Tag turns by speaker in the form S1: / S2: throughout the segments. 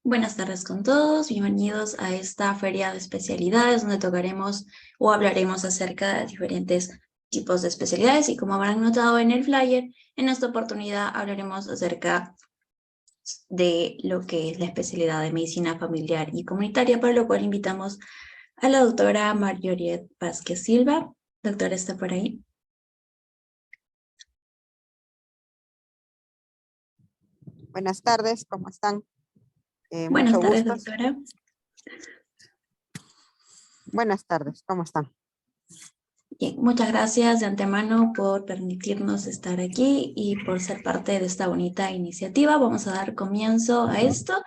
S1: Buenas tardes con todos, bienvenidos a esta feria de especialidades donde tocaremos o hablaremos acerca de diferentes tipos de especialidades y como habrán notado en el flyer, en esta oportunidad hablaremos acerca de lo que es la especialidad de medicina familiar y comunitaria, para lo cual invitamos a la doctora Marjorie Vázquez Silva. Doctora, ¿está por ahí?
S2: Buenas tardes, ¿cómo están?
S1: Buenas
S2: Mucho
S1: tardes,
S2: gusto.
S1: doctora.
S2: Buenas tardes, ¿cómo están?
S1: Bien, muchas gracias de antemano por permitirnos estar aquí y por ser parte de esta bonita iniciativa. Vamos a dar comienzo a esto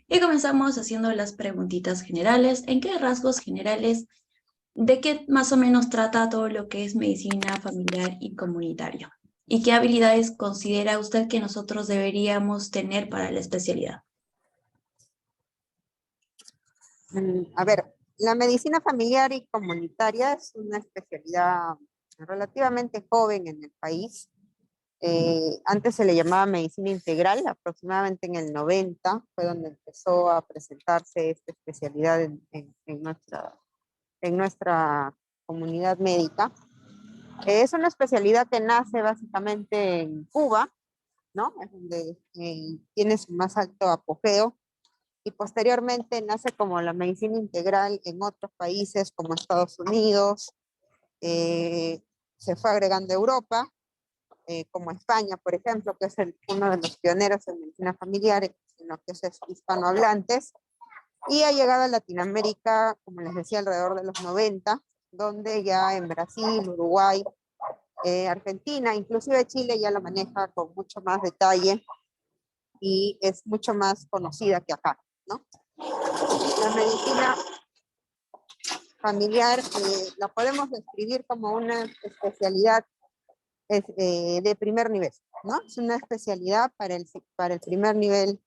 S1: y comenzamos haciendo las preguntitas generales. ¿En qué rasgos generales, de qué más o menos trata todo lo que es medicina familiar y comunitario? ¿Y qué habilidades considera usted que nosotros deberíamos tener para la especialidad?
S2: A ver, la medicina familiar y comunitaria es una especialidad relativamente joven en el país. Antes se le llamaba medicina integral, aproximadamente en el 90 fue donde empezó a presentarse esta especialidad en nuestra comunidad médica. Es una especialidad que nace básicamente en Cuba, ¿no? Es donde tiene su más alto apogeo y posteriormente nace como la medicina integral en otros países como Estados Unidos, se fue agregando Europa, como España, por ejemplo, que es uno de los pioneros en medicina familiar en lo que es hispanohablantes, y ha llegado a Latinoamérica, como les decía, alrededor de los 90, donde ya en Brasil, Uruguay, Argentina, inclusive Chile ya la maneja con mucho más detalle y es mucho más conocida que acá, ¿no? La medicina familiar la podemos describir como una especialidad de primer nivel, ¿no? Es una especialidad para el primer nivel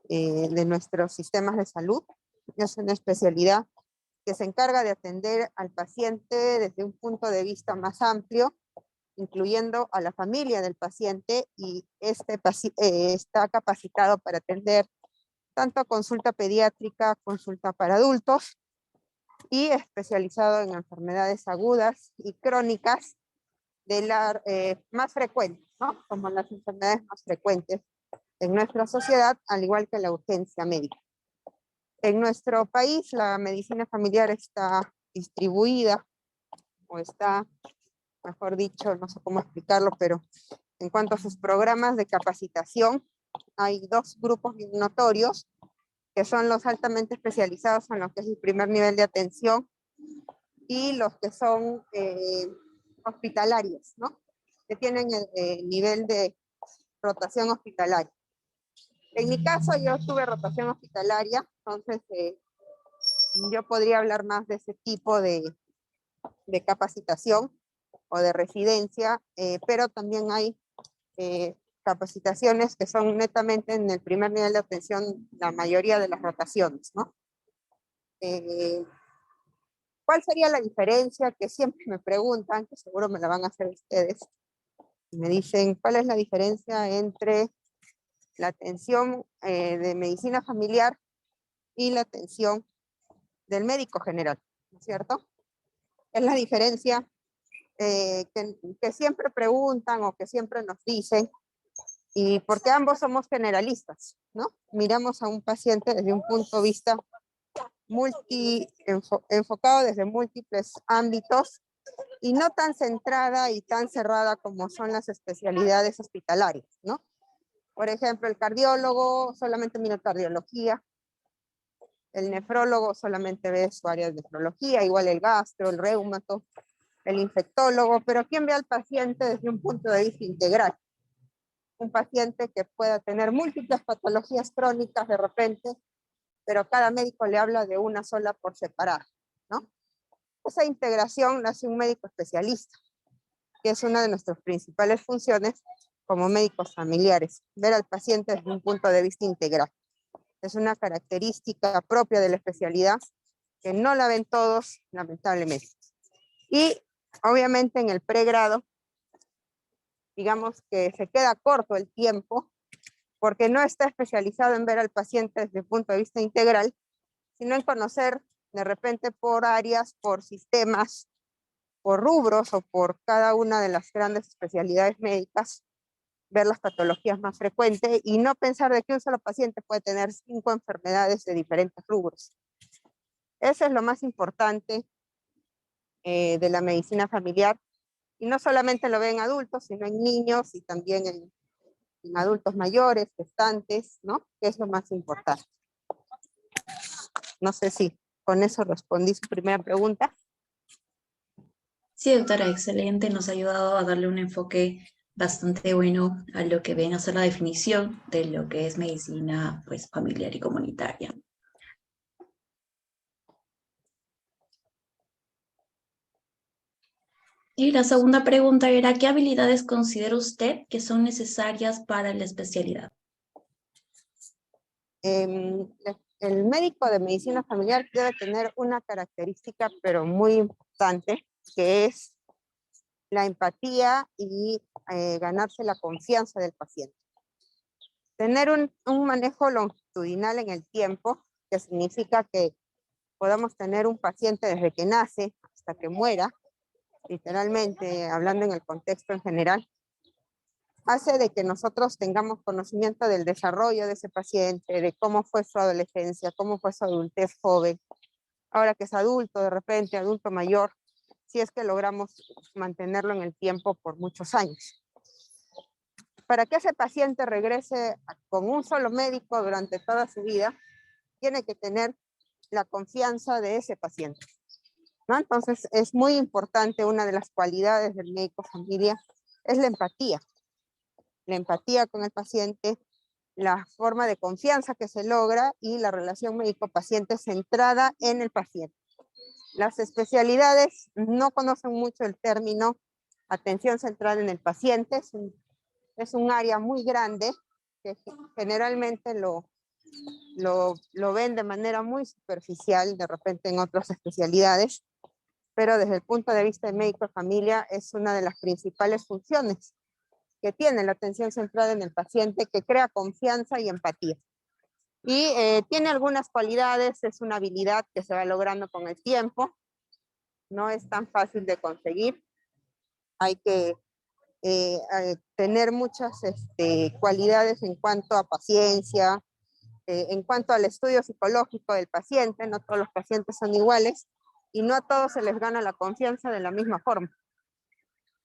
S2: de nuestros sistemas de salud. Es una especialidad que se encarga de atender al paciente desde un punto de vista más amplio, incluyendo a la familia del paciente, y está capacitado para atender tanto consulta pediátrica, consulta para adultos, y especializado en enfermedades agudas y crónicas de las más frecuentes, ¿no? Como las enfermedades más frecuentes en nuestra sociedad, al igual que la urgencia médica. En nuestro país, la medicina familiar está distribuida, o está, mejor dicho, no sé cómo explicarlo, pero en cuanto a sus programas de capacitación, hay dos grupos bien notorios, que son los altamente especializados en lo que es el primer nivel de atención y los que son hospitalarios, ¿no? Que tienen el nivel de rotación hospitalaria. En mi caso, yo tuve rotación hospitalaria, entonces yo podría hablar más de ese tipo de capacitación o de residencia, pero también hay capacitaciones que son netamente en el primer nivel de atención, la mayoría de las rotaciones, ¿no? ¿Cuál sería la diferencia? Que siempre me preguntan, que seguro me la van a hacer ustedes, y me dicen, ¿cuál es la diferencia entre la atención de medicina familiar y la atención del médico general? ¿No es cierto? Es la diferencia que siempre preguntan o que siempre nos dicen, y porque ambos somos generalistas, ¿no? Miramos a un paciente desde un punto de vista enfocado desde múltiples ámbitos y no tan centrada y tan cerrada como son las especialidades hospitalarias, ¿no? Por ejemplo, el cardiólogo solamente mira cardiología, el nefrólogo solamente ve su área de nefrología, igual el gastro, el reumato, el infectólogo, pero ¿quién ve al paciente desde un punto de vista integral? Un paciente que pueda tener múltiples patologías crónicas de repente, pero cada médico le habla de una sola por separado, ¿no? Esa integración la hace un médico especialista, que es una de nuestras principales funciones como médicos familiares, ver al paciente desde un punto de vista integral. Es una característica propia de la especialidad que no la ven todos, lamentablemente. Y obviamente en el pregrado, digamos que se queda corto el tiempo porque no está especializado en ver al paciente desde el punto de vista integral, sino en conocer de repente por áreas, por sistemas, por rubros o por cada una de las grandes especialidades médicas, ver las patologías más frecuentes y no pensar de que un solo paciente puede tener 5 enfermedades de diferentes rubros. Eso es lo más importante de la medicina familiar, y no solamente lo ven en adultos, sino en niños y también en adultos mayores, gestantes, ¿no? Que es lo más importante. No sé si con eso respondí su primera pregunta.
S1: Sí, doctora, excelente. Nos ha ayudado a darle un enfoque bastante bueno a lo que viene a ser la definición de lo que es medicina, pues, familiar y comunitaria. Y la segunda pregunta era, ¿qué habilidades considera usted que son necesarias para la especialidad?
S2: El médico de medicina familiar debe tener una característica, pero muy importante, que es la empatía y ganarse la confianza del paciente. Tener un manejo longitudinal en el tiempo, que significa que podamos tener un paciente desde que nace hasta que muera, literalmente hablando en el contexto en general, hace de que nosotros tengamos conocimiento del desarrollo de ese paciente, de cómo fue su adolescencia, cómo fue su adultez joven, ahora que es adulto, de repente adulto mayor, si es que logramos mantenerlo en el tiempo por muchos años. Para que ese paciente regrese con un solo médico durante toda su vida, tiene que tener la confianza de ese paciente, ¿no? Entonces es muy importante, una de las cualidades del médico familia es la empatía con el paciente, la forma de confianza que se logra y la relación médico-paciente centrada en el paciente. Las especialidades no conocen mucho el término atención central en el paciente, es un área muy grande que generalmente lo ven de manera muy superficial, de repente en otras especialidades, pero desde el punto de vista de médico de familia es una de las principales funciones que tiene la atención centrada en el paciente, que crea confianza y empatía. Y tiene algunas cualidades, es una habilidad que se va logrando con el tiempo, no es tan fácil de conseguir, hay que tener muchas cualidades en cuanto a paciencia, en cuanto al estudio psicológico del paciente. No todos los pacientes son iguales y no a todos se les gana la confianza de la misma forma.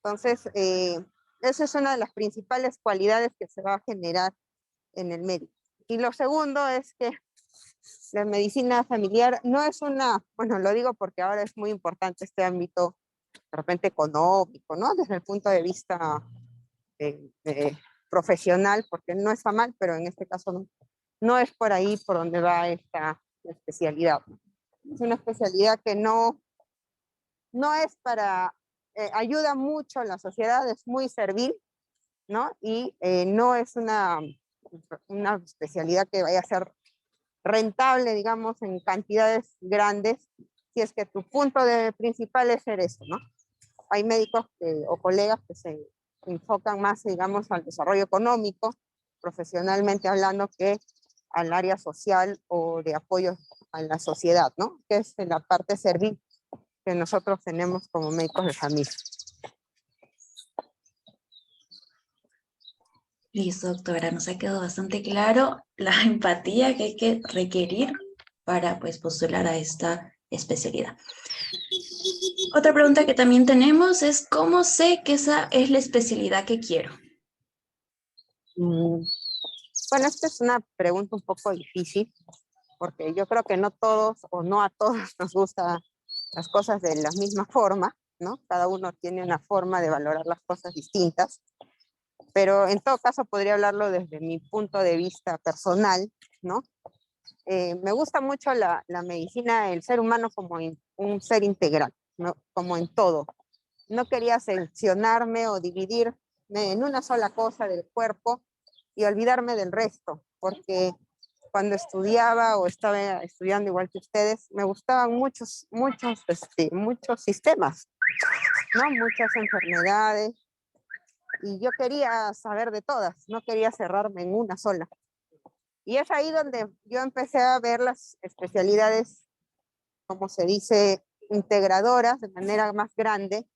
S2: Entonces, esa es una de las principales cualidades que se va a generar en el médico. Y lo segundo es que la medicina familiar no es bueno, lo digo porque ahora es muy importante este ámbito de repente económico, ¿no? Desde el punto de vista profesional, porque no está mal, pero en este caso no es por ahí por donde va esta especialidad. Es una especialidad que no es para, ayuda mucho a la sociedad, es muy servil, ¿no? Y no es una especialidad que vaya a ser rentable, digamos, en cantidades grandes, si es que tu punto principal es ser eso, ¿no? Hay médicos o colegas que se enfocan más, digamos, al desarrollo económico, profesionalmente hablando, que al área social o de apoyo a la sociedad, ¿no? Que es la parte servil que nosotros tenemos como médicos de familia.
S1: Listo, doctora, nos ha quedado bastante claro la empatía que hay que requerir para, pues, postular a esta especialidad. Otra pregunta que también tenemos es, ¿cómo sé que esa es la especialidad que quiero?
S2: Bueno, esta es una pregunta un poco difícil, porque yo creo que no todos o no a todos nos gustan las cosas de la misma forma, ¿no? Cada uno tiene una forma de valorar las cosas distintas, pero en todo caso podría hablarlo desde mi punto de vista personal, ¿no? Me gusta mucho la medicina, el ser humano como un ser integral, ¿no? Como en todo. No quería seccionarme o dividirme en una sola cosa del cuerpo y olvidarme del resto, porque cuando estudiaba o estaba estudiando igual que ustedes, me gustaban muchos sistemas, ¿no? Muchas enfermedades, y yo quería saber de todas, no quería cerrarme en una sola. Y es ahí donde yo empecé a ver las especialidades, como se dice, integradoras de manera más grande,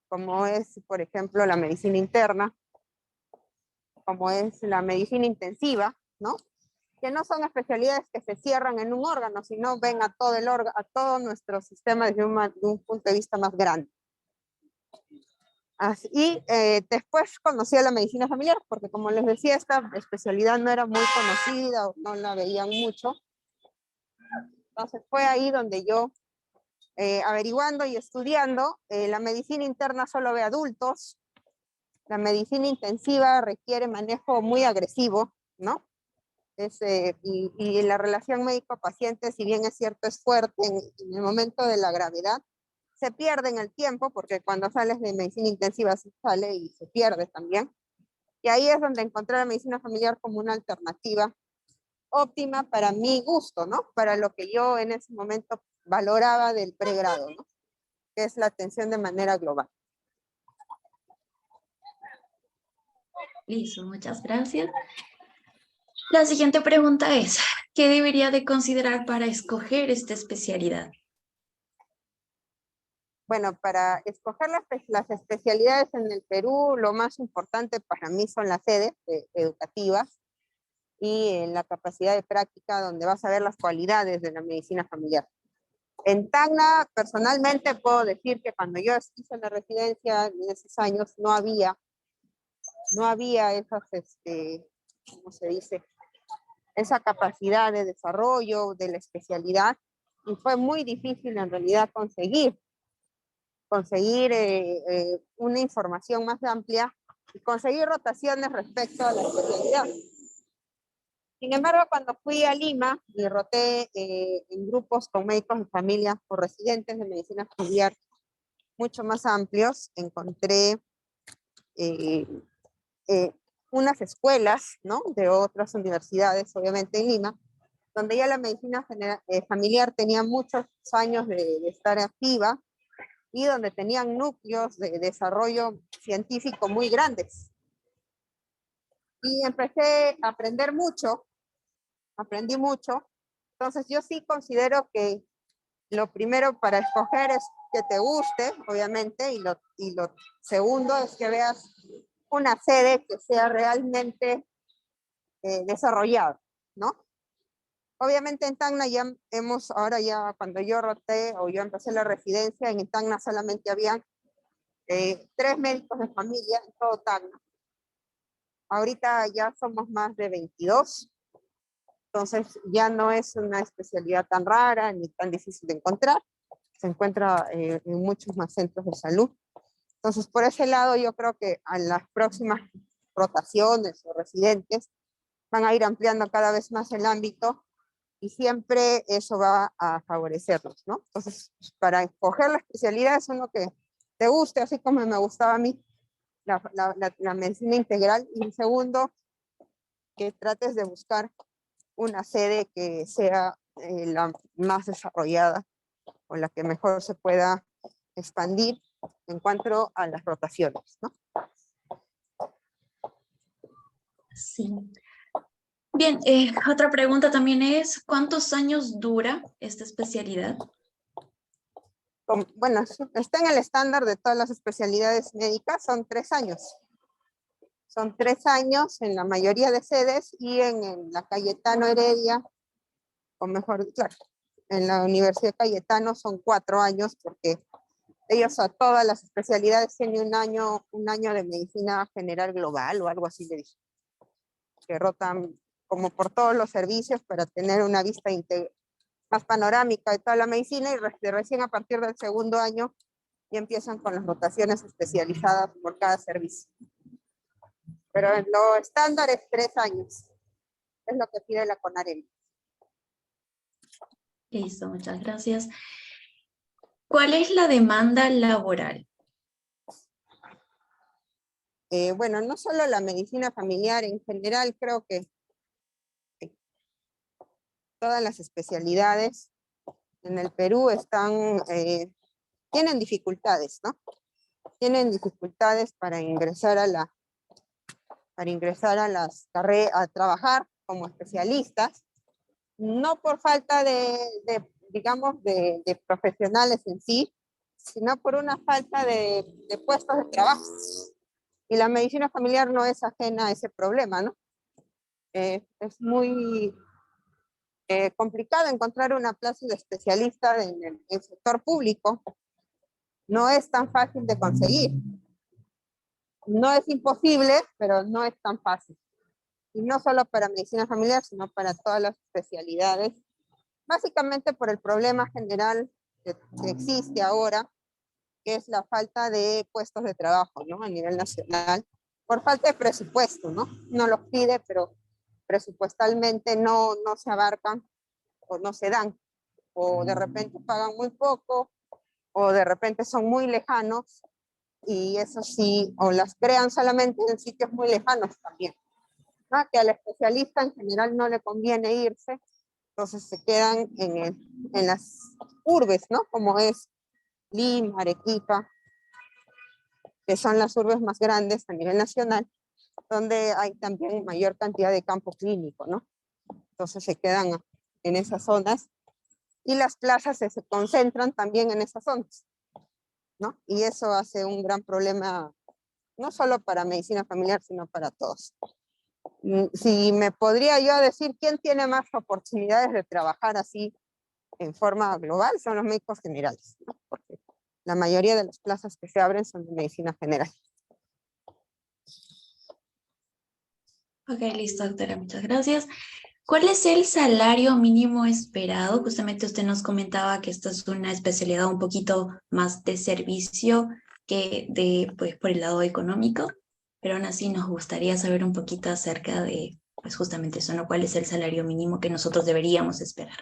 S2: como es, por ejemplo, la medicina interna, como es la medicina intensiva, ¿no? Que no son especialidades que se cierran en un órgano, sino ven a todo el órgano, a todo nuestro sistema desde de un punto de vista más grande. Y después conocí a la medicina familiar, porque como les decía, esta especialidad no era muy conocida, o no la veían mucho. Entonces fue ahí donde yo, averiguando y estudiando, la medicina interna solo ve adultos, la medicina intensiva requiere manejo muy agresivo, ¿no? Y la relación médico-paciente, si bien es cierto, es fuerte en el momento de la gravedad, se pierde en el tiempo, porque cuando sales de medicina intensiva se sale y se pierde también. Y ahí es donde encontré la medicina familiar como una alternativa óptima para mi gusto, ¿no? Para lo que yo en ese momento valoraba del pregrado, ¿no? Que es la atención de manera global.
S1: Listo, muchas gracias. La siguiente pregunta es, ¿qué debería de considerar para escoger esta especialidad?
S2: Bueno, para escoger las especialidades en el Perú, lo más importante para mí son las sedes educativas y la capacidad de práctica, donde vas a ver las cualidades de la medicina familiar. En Tacna, personalmente puedo decir que cuando yo hice la residencia en esos años, no había esas, ¿cómo se dice? Esa capacidad de desarrollo de la especialidad, y fue muy difícil en realidad conseguir una información más amplia y conseguir rotaciones respecto a la especialidad. Sin embargo, cuando fui a Lima y roté en grupos con médicos de familia o residentes de medicina familiar mucho más amplios, encontré eh, eh, unas escuelas, ¿no? De otras universidades, obviamente en Lima, donde ya la medicina familiar tenía muchos años de estar activa y donde tenían núcleos de desarrollo científico muy grandes. Y empecé a aprender mucho, aprendí mucho. Entonces yo sí considero que lo primero para escoger es que te guste, obviamente, y lo segundo es que veas una sede que sea realmente desarrollada, ¿no? Obviamente en Tacna ahora ya cuando yo roté o yo empecé la residencia, en Tacna solamente había 3 médicos de familia en todo Tacna. Ahorita ya somos más de 22, entonces ya no es una especialidad tan rara ni tan difícil de encontrar. Se encuentra en muchos más centros de salud. Entonces, por ese lado, yo creo que a las próximas rotaciones o residentes van a ir ampliando cada vez más el ámbito y siempre eso va a favorecerlos, ¿no? Entonces, para escoger la especialidad es uno que te guste, así como me gustaba a mí la medicina integral, y segundo, que trates de buscar una sede que sea la más desarrollada o la que mejor se pueda expandir en cuanto a las rotaciones, ¿no?
S1: Sí. Bien, otra pregunta también es, ¿cuántos años dura esta especialidad?
S2: Bueno, está en el estándar de todas las especialidades médicas, son 3 años. Son 3 años en la mayoría de sedes y en la Cayetano Heredia, o mejor, claro, en la Universidad Cayetano son 4 años, porque ellos a todas las especialidades tienen un año de medicina general global o algo así le dije, que rotan como por todos los servicios para tener una vista más panorámica de toda la medicina, y recién a partir del segundo año ya empiezan con las rotaciones especializadas por cada servicio. Pero lo estándar es 3 años, es lo que pide la CONAREM.
S1: Listo, muchas gracias. ¿Cuál es la demanda laboral?
S2: Bueno, no solo la medicina familiar, en general creo que todas las especialidades en el Perú tienen dificultades, ¿no? Tienen dificultades para ingresar a la para ingresar a las carreras, a trabajar como especialistas, no por falta digamos, de profesionales en sí, sino por una falta de puestos de trabajo. Y la medicina familiar no es ajena a ese problema, ¿no? Es muy complicado encontrar una plaza de especialista en el sector público. No es tan fácil de conseguir. No es imposible, pero no es tan fácil. Y no solo para medicina familiar, sino para todas las especialidades, básicamente por el problema general que existe ahora, que es la falta de puestos de trabajo, ¿no? A nivel nacional, por falta de presupuesto, ¿no? No los pide, pero presupuestalmente no se abarcan o no se dan, o de repente pagan muy poco, o de repente son muy lejanos, y eso sí, o las crean solamente en sitios muy lejanos también, ¿no? Que al especialista en general no le conviene irse, entonces se quedan en las urbes, ¿no? Como es Lima, Arequipa, que son las urbes más grandes a nivel nacional, donde hay también mayor cantidad de campo clínico, ¿no? Entonces se quedan en esas zonas y las plazas se concentran también en esas zonas, ¿no? Y eso hace un gran problema, no solo para medicina familiar, sino para todos. Si me podría yo decir quién tiene más oportunidades de trabajar así en forma global, son los médicos generales, ¿no? Porque la mayoría de las plazas que se abren son de medicina general.
S1: Ok, listo, doctora, muchas gracias. ¿Cuál es el salario mínimo esperado? Justamente usted nos comentaba que esta es una especialidad un poquito más de servicio que de, pues, por el lado económico, pero aún así nos gustaría saber un poquito acerca de, pues, justamente eso, ¿no? ¿Cuál es el salario mínimo que nosotros deberíamos esperar?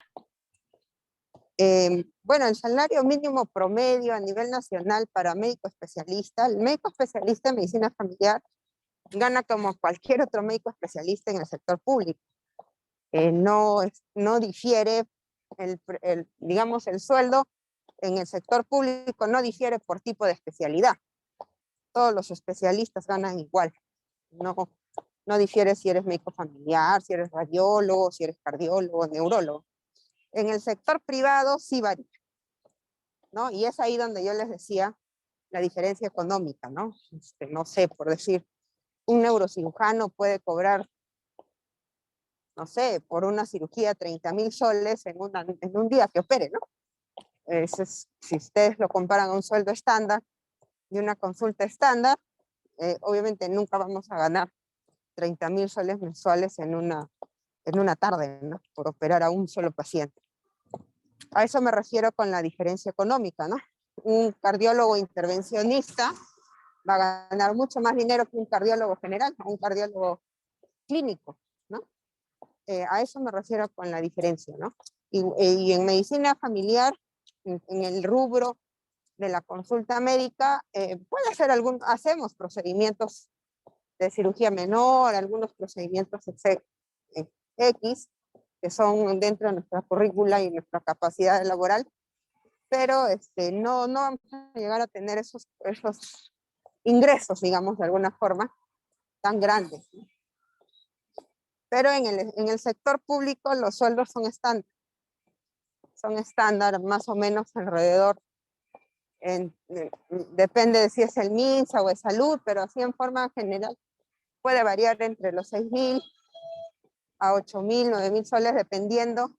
S2: Bueno, el salario mínimo promedio a nivel nacional para médico especialista, el médico especialista en medicina familiar gana como cualquier otro médico especialista en el sector público. No difiere, digamos, el sueldo en el sector público no difiere por tipo de especialidad. Todos los especialistas ganan igual. No difiere si eres médico familiar, si eres radiólogo, si eres cardiólogo, neurólogo. En el sector privado sí varía, ¿no? Y es ahí donde yo les decía la diferencia económica, ¿no? No sé, por decir, un neurocirujano puede cobrar, no sé, por una cirugía 30.000 soles en un día que opere, ¿no? Si ustedes lo comparan a un sueldo estándar y una consulta estándar, obviamente nunca vamos a ganar 30.000 soles mensuales en una tarde, ¿no? Por operar a un solo paciente. A eso me refiero con la diferencia económica, ¿no? Un cardiólogo intervencionista va a ganar mucho más dinero que un cardiólogo general, un cardiólogo clínico, ¿no? A eso me refiero con la diferencia, ¿no? Y en medicina familiar, en el rubro de la consulta médica, puede ser hacemos procedimientos de cirugía menor, algunos procedimientos X, que son dentro de nuestra currícula y nuestra capacidad laboral, pero no vamos a llegar a tener esos ingresos, digamos, de alguna forma, tan grandes, ¿no? Pero en el sector público los sueldos son estándar más o menos alrededor, depende de si es el MINSA o es salud, pero así en forma general puede variar entre los 6.000 a 8.000, 9.000 soles, dependiendo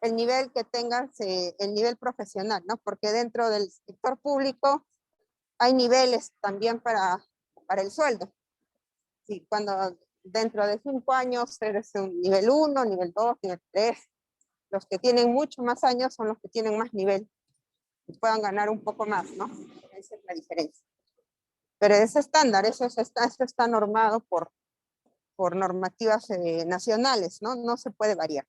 S2: el nivel que tengas, el nivel profesional, ¿no? Porque dentro del sector público hay niveles también para el sueldo. Sí, cuando dentro de 5 años eres un nivel 1, nivel 2, nivel 3, los que tienen mucho más años son los que tienen más nivel y puedan ganar un poco más, ¿no? Esa es la diferencia. Pero es estándar, eso está normado por normativas nacionales, ¿no? No se puede variar.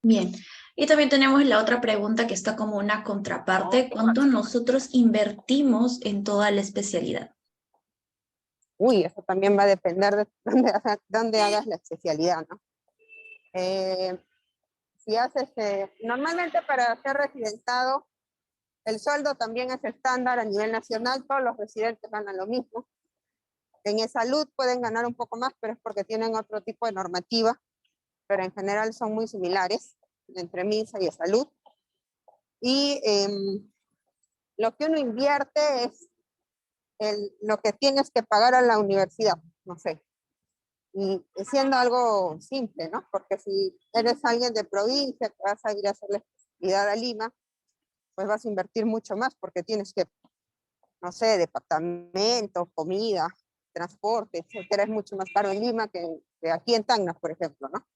S1: Bien, y también tenemos la otra pregunta que está como una contraparte. ¿Cuánto nosotros invertimos en toda la especialidad?
S2: Uy, eso también va a depender de dónde hagas la especialidad, ¿no? Si haces, normalmente para ser residentado, el sueldo también es estándar a nivel nacional, todos los residentes ganan lo mismo. En salud pueden ganar un poco más, pero es porque tienen otro tipo de normativa, pero en general son muy similares entre MINSA y salud. Y lo que uno invierte es lo que tienes que pagar a la universidad, no sé. Y siendo algo simple, ¿no? Porque si eres alguien de provincia, que vas a ir a hacer la especialidad a Lima, pues vas a invertir mucho más porque tienes que, no sé, departamento, comida, transporte, etcétera. Es mucho más caro en Lima que aquí en Tacna, por ejemplo, ¿no?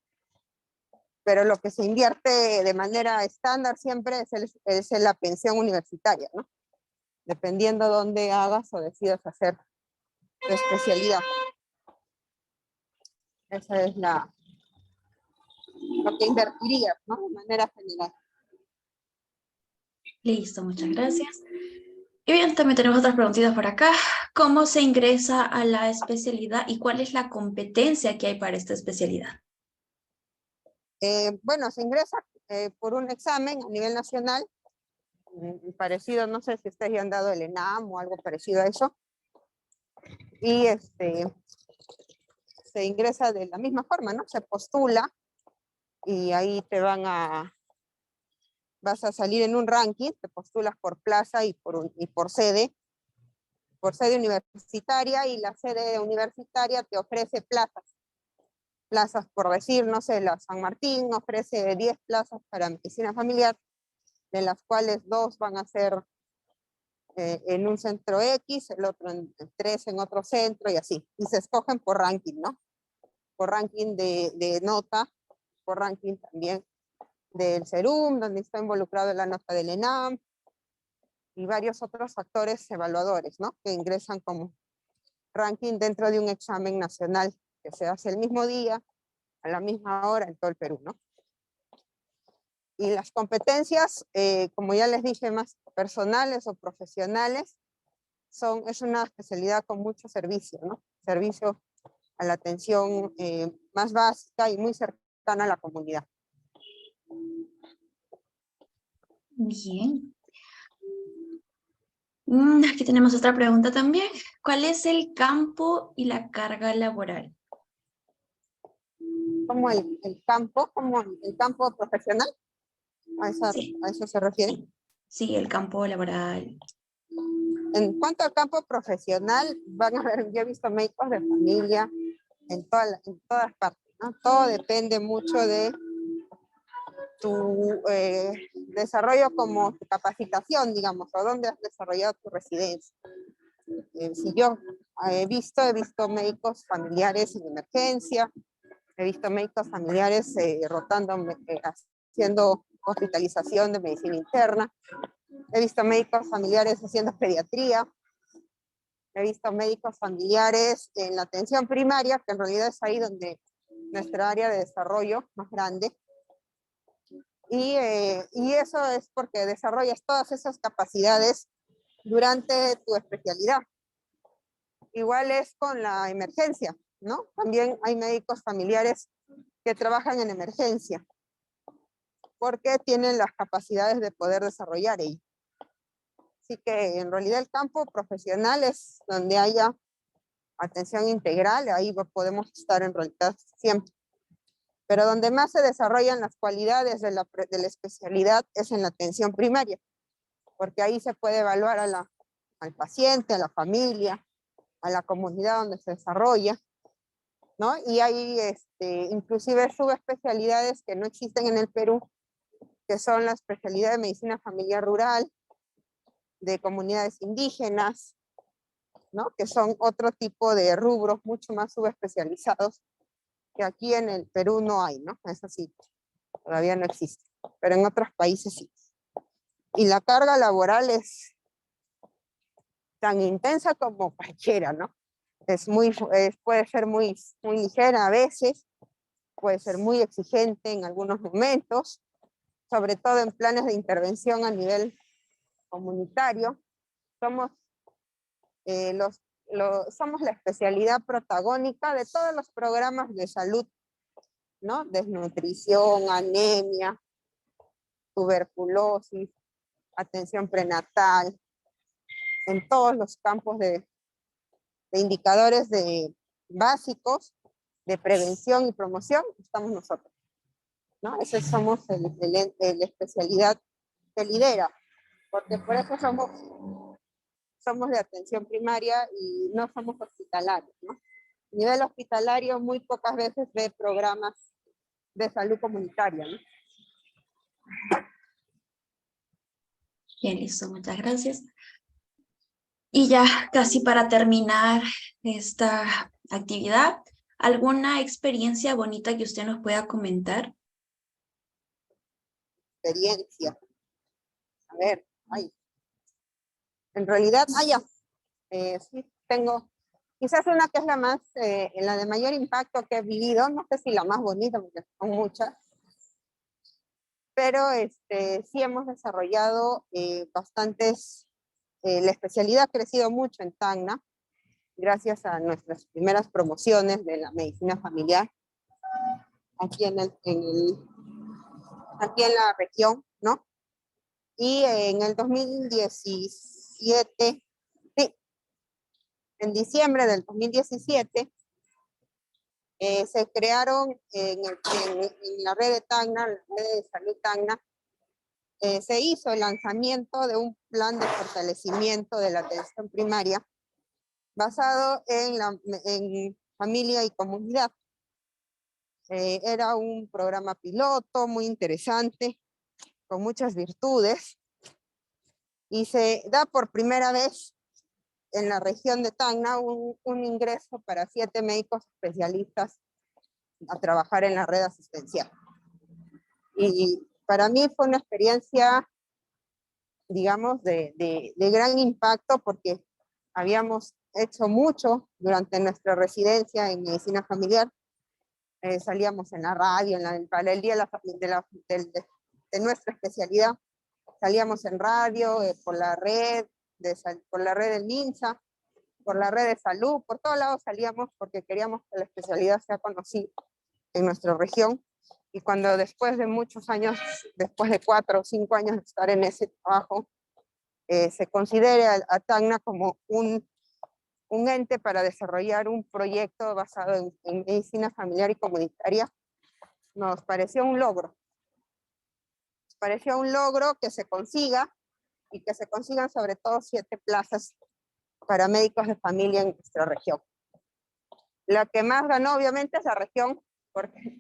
S2: Pero lo que se invierte de manera estándar siempre es la pensión universitaria, ¿no? Dependiendo dónde hagas o decidas hacer tu especialidad. Esa es lo que invertirías, ¿no? De manera general.
S1: Listo, muchas gracias. Y bien, también tenemos otras preguntitas por acá. ¿Cómo se ingresa a la especialidad y cuál es la competencia que hay para esta especialidad?
S2: Bueno, se ingresa por un examen a nivel nacional, parecido, no sé si ustedes ya han dado el ENAM o algo parecido a eso, y se ingresa de la misma forma, ¿no? Se postula y ahí vas a salir en un ranking, te postulas por plaza y por sede universitaria, y la sede universitaria te ofrece plazas por decir, no sé, la San Martín ofrece 10 plazas para medicina familiar, de las cuales 2 van a ser en un centro X, el otro 3 en otro centro y así. Y se escogen por ranking, ¿no? Por ranking de nota, por ranking también del SERUM, donde está involucrado la nota del ENAM, y varios otros factores evaluadores, ¿no? Que ingresan como ranking dentro de un examen nacional que se hace el mismo día, a la misma hora en todo el Perú, ¿no? Y las competencias, como ya les dije, más personales o profesionales, es una especialidad con mucho servicio, ¿no? Servicio a la atención más básica y muy cercana a la comunidad.
S1: Bien. Aquí tenemos otra pregunta también. ¿Cuál es el campo y la carga laboral?
S2: Como el campo profesional,
S1: Sí,
S2: a eso se refiere.
S1: sí, el campo laboral.
S2: En cuanto al campo profesional, van a ver, yo he visto médicos de familia en todas partes, ¿no? Todo depende mucho de tu desarrollo como tu capacitación, digamos, o dónde has desarrollado tu residencia. Si yo he visto médicos familiares en emergencia, he visto médicos familiares rotando, haciendo hospitalización de medicina interna, he visto médicos familiares haciendo pediatría, he visto médicos familiares en la atención primaria, que en realidad es ahí donde nuestra área de desarrollo más grande, y eso es porque desarrollas todas esas capacidades durante tu especialidad. Igual es con la emergencia, ¿no? También hay médicos familiares que trabajan en emergencia, porque tienen las capacidades de poder desarrollar ello. Así que en realidad el campo profesional es donde haya atención integral, ahí podemos estar en realidad siempre. Pero donde más se desarrollan las cualidades de la especialidad es en la atención primaria, porque ahí se puede evaluar al paciente, a la familia, a la comunidad donde se desarrolla, ¿no? Y hay inclusive subespecialidades que no existen en el Perú, que son la especialidad de medicina familiar rural, de comunidades indígenas, ¿no? Que son otro tipo de rubros mucho más subespecializados, que aquí en el Perú no hay, ¿no? Eso sí, todavía no existe, pero en otros países sí. Y la carga laboral es tan intensa como cualquiera, ¿no? Puede ser muy ligera a veces, puede ser muy exigente en algunos momentos, sobre todo en planes de intervención a nivel comunitario. Somos, somos la especialidad protagónica de todos los programas de salud, ¿no? Desnutrición, anemia, tuberculosis, atención prenatal, en todos los campos indicadores básicos de prevención y promoción, estamos nosotros, ¿no? Ese somos la especialidad que lidera, porque por eso somos de atención primaria y no somos hospitalarios, ¿no? A nivel hospitalario muy pocas veces ve programas de salud comunitaria, ¿no?
S1: Bien, listo, muchas gracias. Y ya casi para terminar esta actividad, ¿alguna experiencia bonita que usted nos pueda comentar?
S2: Experiencia. A ver, en realidad, ya. Sí, tengo quizás una que es la de mayor impacto que he vivido, no sé si la más bonita, porque son muchas, pero sí hemos desarrollado bastantes, la especialidad ha crecido mucho en Tacna, gracias a nuestras primeras promociones de la medicina familiar, aquí aquí en la región, ¿no? Y en el 2017, sí, en diciembre del 2017, se crearon en la red de Tacna, la red de salud Tacna, se hizo el lanzamiento de un plan de fortalecimiento de la atención primaria basado en familia y comunidad. Era un programa piloto muy interesante, con muchas virtudes, y se da por primera vez en la región de Tacna un ingreso para 7 médicos especialistas a trabajar en la red asistencial. Y para mí fue una experiencia, digamos, de gran impacto, porque habíamos hecho mucho durante nuestra residencia en medicina familiar. Salíamos en la radio, para el día de nuestra especialidad, salíamos en radio, por la red del MINSA, por la red de salud, por todos lados salíamos porque queríamos que la especialidad sea conocida en nuestra región. Y cuando después de muchos años, después de 4 o 5 años de estar en ese trabajo, se considere a Tacna como un ente para desarrollar un proyecto basado en medicina familiar y comunitaria, nos pareció un logro. Nos pareció un logro que se consiga, y que se consigan sobre todo 7 plazas para médicos de familia en nuestra región. La que más ganó obviamente es la región, porque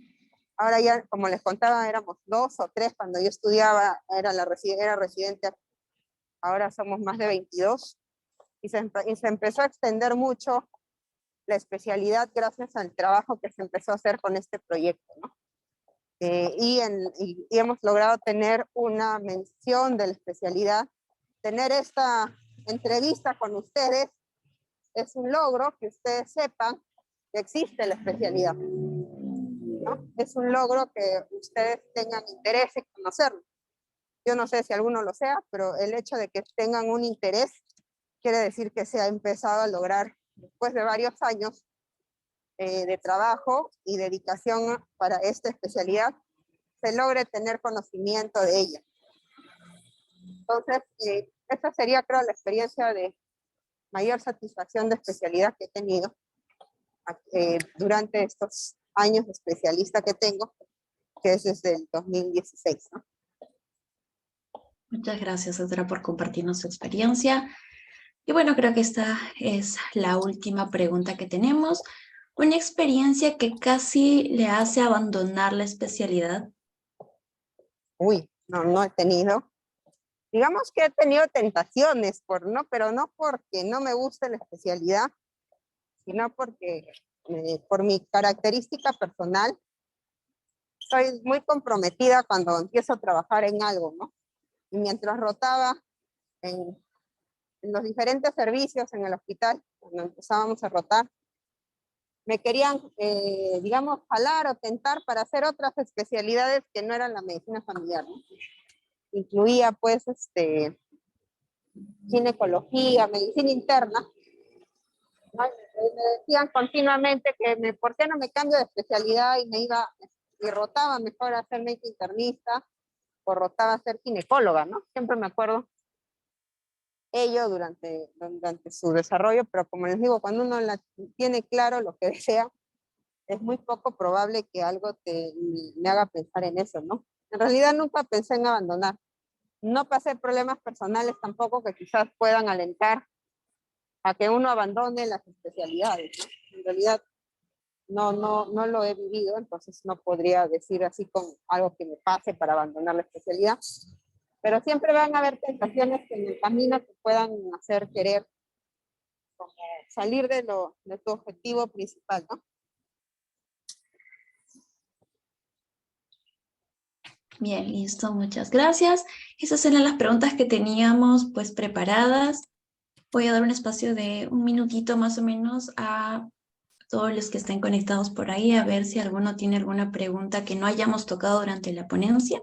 S2: ahora ya, como les contaba, éramos 2 o 3 cuando yo estudiaba, era residente, ahora somos más de 22, y se empezó a extender mucho la especialidad gracias al trabajo que se empezó a hacer con este proyecto, ¿no? Y hemos logrado tener una mención de la especialidad. Tener esta entrevista con ustedes es un logro, que ustedes sepan que existe la especialidad, ¿no? Es un logro que ustedes tengan interés en conocerlo. Yo no sé si alguno lo sea, pero el hecho de que tengan un interés quiere decir que se ha empezado a lograr, después de varios años de trabajo y dedicación para esta especialidad, se logre tener conocimiento de ella. Entonces, esa sería, creo, la experiencia de mayor satisfacción de especialidad que he tenido durante estos años de especialista que tengo, que es desde el 2016, ¿no?
S1: Muchas gracias, doctora, por compartirnos su experiencia. Y bueno, creo que esta es la última pregunta que tenemos. ¿Una experiencia que casi le hace abandonar la especialidad?
S2: Uy, no he tenido. Digamos que he tenido tentaciones, pero no porque no me guste la especialidad, sino porque por mi característica personal, soy muy comprometida cuando empiezo a trabajar en algo, ¿no? Y mientras rotaba en los diferentes servicios en el hospital, cuando empezábamos a rotar, me querían, digamos, jalar o tentar para hacer otras especialidades que no eran la medicina familiar, ¿no? Incluía, pues, ginecología, medicina interna, ¿no? Me decían continuamente que por qué no me cambio de especialidad y rotaba mejor a ser médica internista, o rotaba a ser ginecóloga, ¿no? Siempre me acuerdo ello durante su desarrollo, pero como les digo, cuando uno tiene claro lo que desea, es muy poco probable que algo me haga pensar en eso, ¿no? En realidad nunca pensé en abandonar. No pasé problemas personales tampoco que quizás puedan alentar a que uno abandone las especialidades, ¿no? En realidad no lo he vivido, entonces no podría decir así con algo que me pase para abandonar la especialidad, pero siempre van a haber tentaciones que en el camino te puedan hacer querer como salir de tu objetivo principal, ¿no?
S1: Bien, listo, muchas gracias. Esas eran las preguntas que teníamos pues preparadas. Voy a dar un espacio de un minutito más o menos a todos los que estén conectados por ahí, a ver si alguno tiene alguna pregunta que no hayamos tocado durante la ponencia.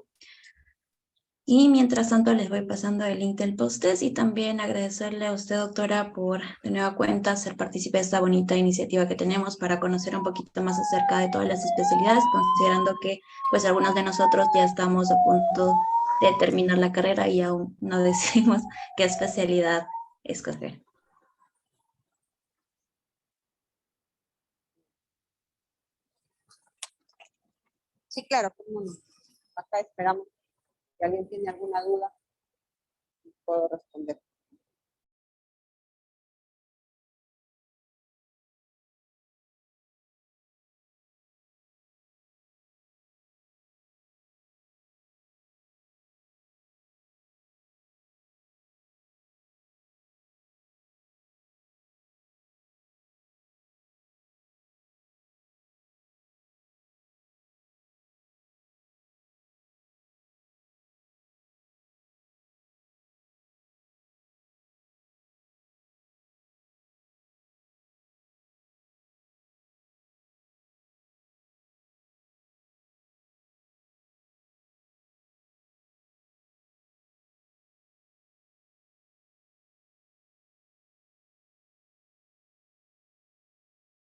S1: Y mientras tanto les voy pasando el link del post-test y también agradecerle a usted, doctora, por de nueva cuenta ser partícipe de esta bonita iniciativa que tenemos para conocer un poquito más acerca de todas las especialidades, considerando que pues algunos de nosotros ya estamos a punto de terminar la carrera y aún no decidimos qué especialidad escoger.
S2: Sí, claro, cómo no. Acá esperamos si alguien tiene alguna duda, puedo responder.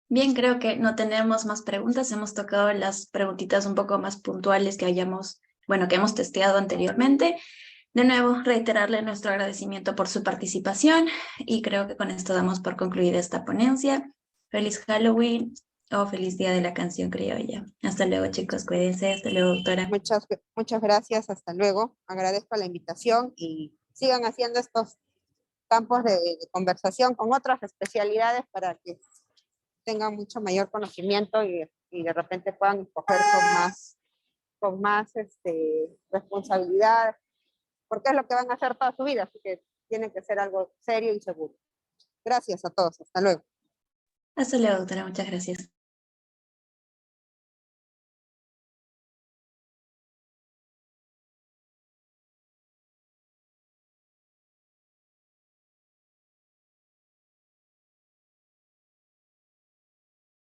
S1: Bien, creo que no tenemos más preguntas. Hemos tocado las preguntitas un poco más puntuales que que hemos testeado anteriormente. De nuevo, reiterarle nuestro agradecimiento por su participación y creo que con esto damos por concluida esta ponencia. Feliz Halloween o feliz Día de la Canción Criolla. Hasta luego, chicos. Cuídense. Hasta luego, doctora.
S2: Muchas gracias. Hasta luego. Agradezco la invitación y sigan haciendo estos campos de conversación con otras especialidades para que tengan mucho mayor conocimiento y de repente puedan escoger con más responsabilidad, porque es lo que van a hacer toda su vida, así que tiene que ser algo serio y seguro. Gracias a todos, hasta luego.
S1: Hasta luego, doctora. Muchas gracias.